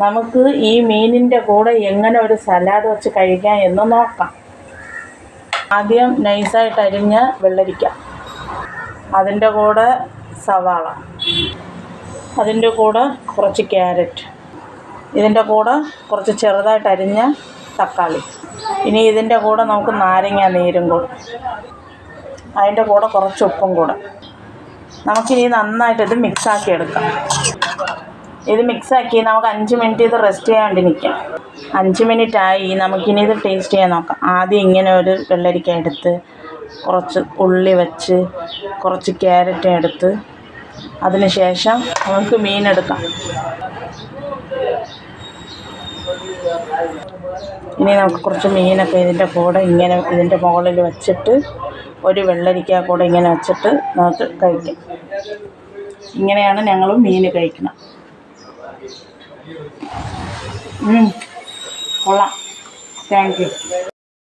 നമുക്ക് ഈ മീനിൻ്റെ കൂടെ എങ്ങനെ ഒരു സലാഡ് വെച്ച് കഴിക്കാം എന്ന് നോക്കാം. ആദ്യം നൈസായിട്ട് അരിഞ്ഞ വെള്ളരിക്ക, അതിൻ്റെ കൂടെ സവാള, അതിൻ്റെ കൂടെ കുറച്ച് ക്യാരറ്റ്, ഇതിൻ്റെ കൂടെ കുറച്ച് ചെറുതായിട്ട് അരിഞ്ഞ തക്കാളി. ഇനി ഇതിൻ്റെ കൂടെ നമുക്ക് നാരങ്ങ നീരും കൂടെ, അതിൻ്റെ കൂടെ കുറച്ച് ഉപ്പും കൂടെ. നമുക്കിനി നന്നായിട്ടിത് മിക്സാക്കി എടുക്കാം. ഇത് മിക്സാക്കി നമുക്ക് 5 മിനിറ്റ് ഇത് റെസ്റ്റ് ചെയ്യാൻ വേണ്ടി നിൽക്കാം. 5 മിനിറ്റായി. നമുക്കിനി ഇത് ടേസ്റ്റ് ചെയ്യാൻ നോക്കാം. ആദ്യം ഇങ്ങനെ ഒരു വെള്ളരിക്ക എടുത്ത് കുറച്ച് ഉള്ളി വെച്ച് കുറച്ച് ക്യാരറ്റ് എടുത്ത് അതിന് ശേഷം നമുക്ക് മീനെടുക്കാം. ഇനി നമുക്ക് കുറച്ച് മീനൊക്കെ ഇതിൻ്റെ കൂടെ ഇങ്ങനെ ഇതിൻ്റെ മുകളിൽ വെച്ചിട്ട് ഒരു വെള്ളരിക്ക കൂടെ ഇങ്ങനെ വെച്ചിട്ട് നമുക്ക് കഴിക്കാം. ഇങ്ങനെയാണ് ഞങ്ങൾ മീൻ കഴിക്കണം. കൊള്ളാം. Thank you.